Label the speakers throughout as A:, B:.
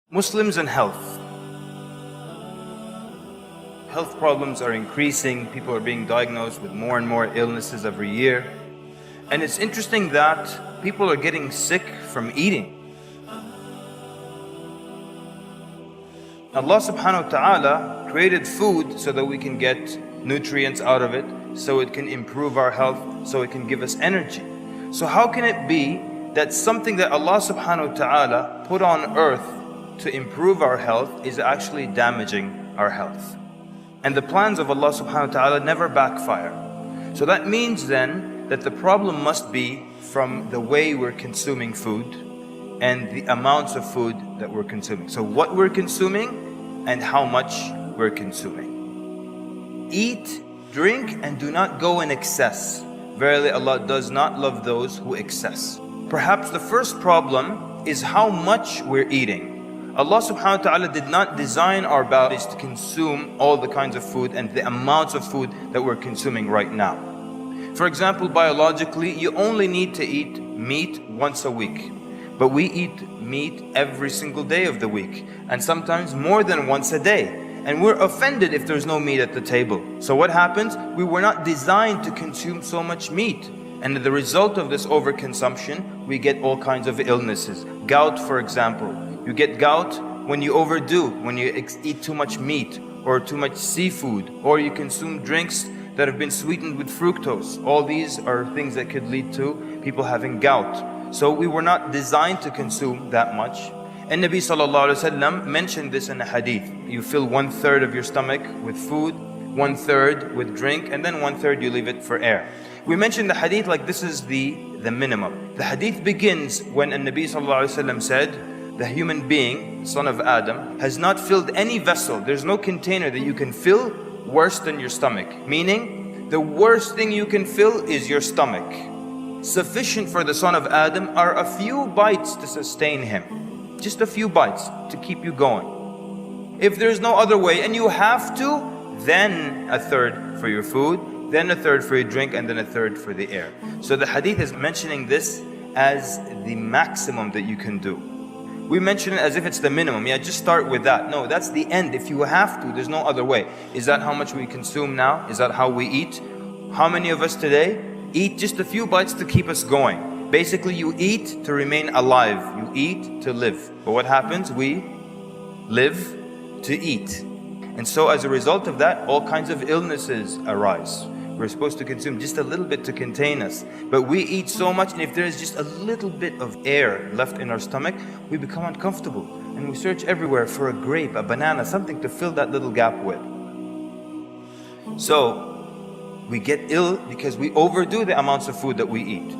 A: Muslims and health. Health problems are increasing. People are being diagnosed with more and more illnesses every year. And it's interesting that people are getting sick from eating. Allah subhanahu wa ta'ala created food so that we can get nutrients out of it, so it can improve our health, so it can give us energy. So how can it be that something that Allah subhanahu wa ta'ala put on earth to improve our health is actually damaging our health? And the plans of Allah subhanahu wa ta'ala never backfire. So that means then that the problem must be from the way we're consuming food and the amounts of food that we're consuming. So what we're consuming and how much we're consuming. Eat, drink, and do not go in excess. Verily Allah does not love those who excess. Perhaps the first problem is how much we're eating. Allah subhanahu wa ta'ala did not design our bodies to consume all the kinds of food and the amounts of food that we're consuming right now. For example, biologically, you only need to eat meat once a week. But we eat meat every single day of the week, and sometimes more than once a day. And we're offended if there's no meat at the table. So what happens? We were not designed to consume so much meat. And the result of this overconsumption, we get all kinds of illnesses. Gout, for example. You get gout when you overdo, when you eat too much meat, or too much seafood, or you consume drinks that have been sweetened with fructose. All these are things that could lead to people having gout. So we were not designed to consume that much. And Nabi sallallahu alaihi wasallam mentioned this in a hadith. You fill 1/3 of your stomach with food, 1/3 with drink, and then 1/3 you leave it for air. We mentioned the hadith like this is the minimum. The hadith begins when Nabi sallallahu alaihi wasallam said, the human being, son of Adam, has not filled any vessel. There's no container that you can fill worse than your stomach. Meaning, the worst thing you can fill is your stomach. Sufficient for the son of Adam are a few bites to sustain him. Just a few bites to keep you going. If there's no other way and you have to, then 1/3 for your food, then 1/3 for your drink, and then 1/3 for the air. So the hadith is mentioning this as the maximum that you can do. We mention it as if it's the minimum. Yeah, just start with that. No, that's the end. If you have to, there's no other way. Is that how much we consume now? Is that how we eat? How many of us today eat just a few bites to keep us going? Basically, you eat to remain alive. You eat to live. But what happens? We live to eat. And so as a result of that, all kinds of illnesses arise. We're supposed to consume just a little bit to contain us. But we eat so much, and if there is just a little bit of air left in our stomach, we become uncomfortable. And we search everywhere for a grape, a banana, something to fill that little gap with. So we get ill because we overdo the amounts of food that we eat.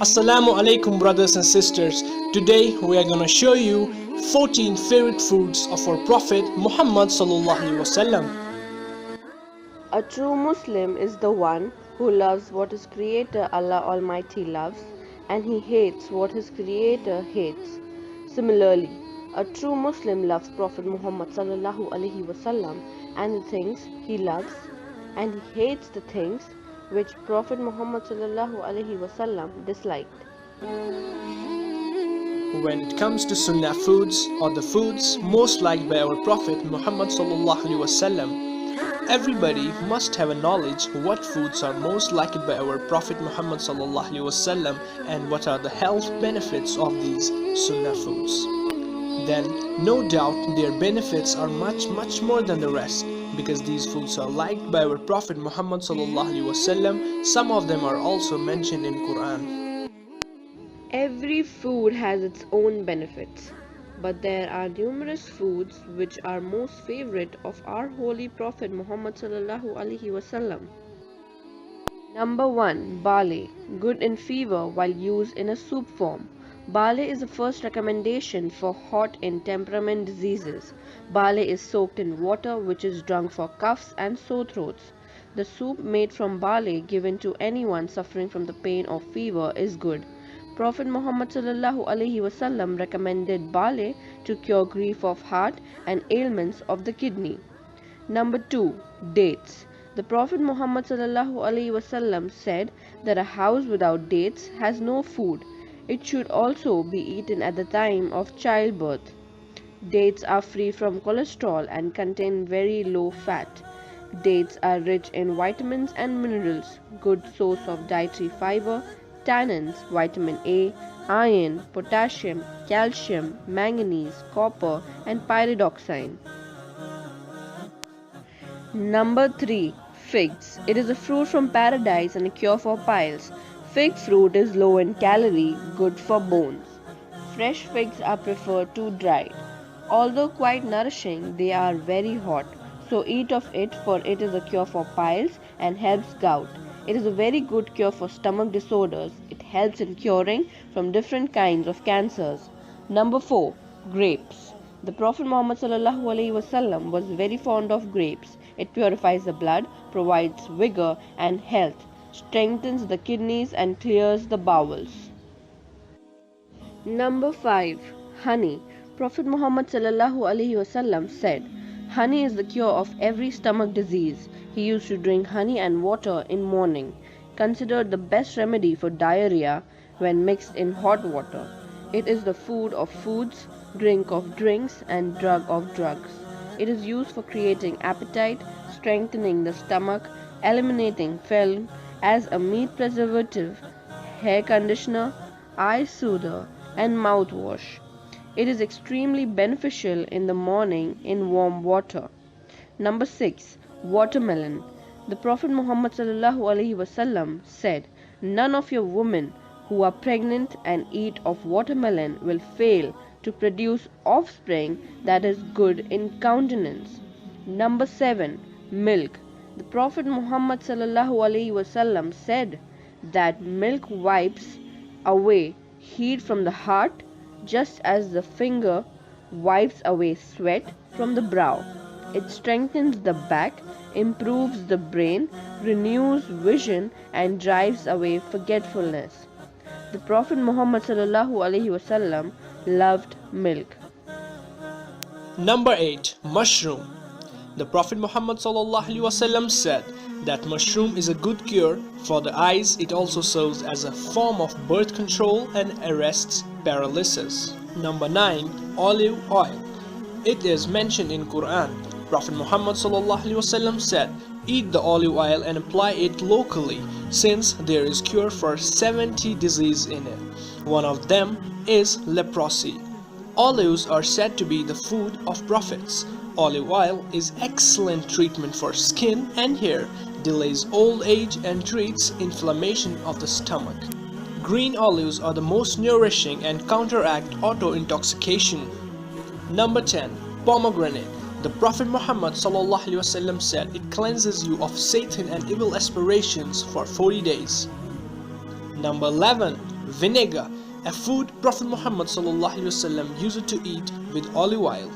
B: Assalamu alaikum brothers and sisters. Today we are gonna show you 14 favorite foods of our Prophet Muhammad sallallahu alaihi wasallam.
C: A true Muslim is the one who loves what his Creator Allah Almighty loves, and he hates what his Creator hates. Similarly, a true Muslim loves Prophet Muhammad sallallahu alaihi wasallam and the things he loves, and he hates the things which Prophet Muhammad sallallahu alaihi wasallam disliked.
B: When it comes to Sunnah foods, or the foods most liked by our Prophet Muhammad sallallahu alaihi wasallam, everybody must have a knowledge what foods are most liked by our Prophet Muhammad sallallahu alaihi wasallam and what are the health benefits of these Sunnah foods. Then no doubt their benefits are much more than the rest, because these foods are liked by our Prophet Muhammad sallallahu alaihi wasallam. Some of them are also mentioned in Quran.
C: Every food has its own benefits, but there are numerous foods which are most favorite of our holy Prophet Muhammad sallallahu alaihi wasallam. Number 1. Barley, good in fever while used in a soup form. Barley is the first recommendation for hot in temperament diseases. Barley is soaked in water which is drunk for coughs and sore throats. The soup made from barley given to anyone suffering from the pain of fever is good. Prophet Muhammad ﷺ recommended barley to cure grief of heart and ailments of the kidney. Number 2. Dates. The Prophet Muhammad ﷺ said that a house without dates has no food. It should also be eaten at the time of childbirth. Dates are free from cholesterol and contain very low fat. Dates are rich in vitamins and minerals, good source of dietary fiber, tannins, vitamin A, iron, potassium, calcium, manganese, copper, and pyridoxine. Number 3. Figs. It is a fruit from paradise and a cure for piles. Fig fruit is low in calorie, good for bones. Fresh figs are preferred to dried. Although quite nourishing, they are very hot. So eat of it, for it is a cure for piles and helps gout. It is a very good cure for stomach disorders. It helps in curing from different kinds of cancers. Number 4. Grapes. The Prophet Muhammad ﷺ was very fond of grapes. It purifies the blood, provides vigor and health, strengthens the kidneys and clears the bowels. Number 5. Honey. Prophet Muhammad ﷺ said, honey is the cure of every stomach disease. He used to drink honey and water in morning, considered the best remedy for diarrhea when mixed in hot water. It is the food of foods, drink of drinks, and drug of drugs. It is used for creating appetite, strengthening the stomach, eliminating phlegm, as a meat preservative, hair conditioner, eye soother, and mouthwash. It is extremely beneficial in the morning in warm water. Number 6. Watermelon. The Prophet Muhammad ﷺ said, none of your women who are pregnant and eat of watermelon will fail to produce offspring that is good in countenance. Number 7. Milk. The Prophet Muhammad ﷺ said that milk wipes away heat from the heart, just as the finger wipes away sweat from the brow. It strengthens the back, improves the brain, renews vision, and drives away forgetfulness. The Prophet Muhammad ﷺ loved milk.
B: Number 8. Mushroom. The Prophet Muhammad ﷺ said that mushroom is a good cure for the eyes. It also serves as a form of birth control and arrests paralysis. Number 9. Olive oil. It is mentioned in Quran. Prophet Muhammad ﷺ said, eat the olive oil and apply it locally, since there is cure for 70 diseases in it. One of them is leprosy. Olives are said to be the food of prophets. Olive oil is excellent treatment for skin and hair, delays old age and treats inflammation of the stomach. Green olives are the most nourishing and counteract auto-intoxication. Number 10. Pomegranate. The Prophet Muhammad ﷺ said it cleanses you of Satan and evil aspirations for 40 days. Number 11. Vinegar. A food Prophet Muhammad ﷺ used to eat with olive oil.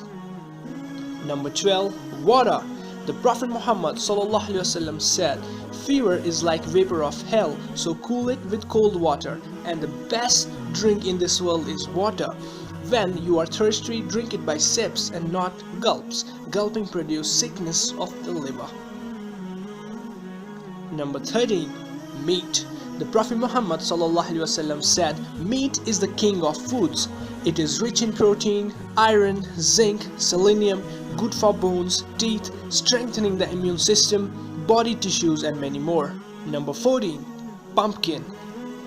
B: Number 12. Water. The Prophet Muhammad ﷺ said, fever is like vapor of hell, so cool it with cold water, and the best drink in this world is water. When you are thirsty, drink it by sips and not gulps. Gulping produces sickness of the liver. Number 13. Meat. The Prophet Muhammad ﷺ said, meat is the king of foods. It is rich in protein, iron, zinc, selenium, good for bones, teeth, strengthening the immune system, body tissues, and many more. Number 14. Pumpkin.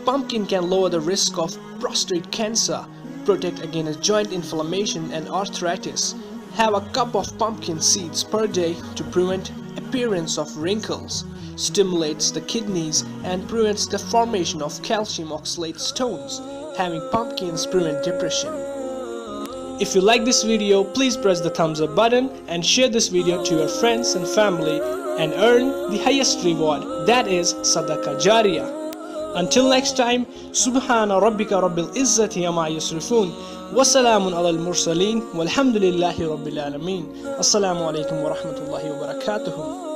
B: Pumpkin can lower the risk of prostate cancer, protect against joint inflammation and arthritis. Have a cup of pumpkin seeds per day to prevent appearance of wrinkles, stimulates the kidneys and prevents the formation of calcium oxalate stones. Having pumpkins prevent depression. If you like this video, please press the thumbs up button and share this video to your friends and family and earn the highest reward, that is Sadaqah Jariyah. Until next time, Subhana Rabbika Rabbil Izzati Yama Yusrifun, Wassalamun ala al-Mursaleen, Walhamdulillahi Rabbil Alameen. Assalamu alaikum wa rahmatullahi wa barakatuhu.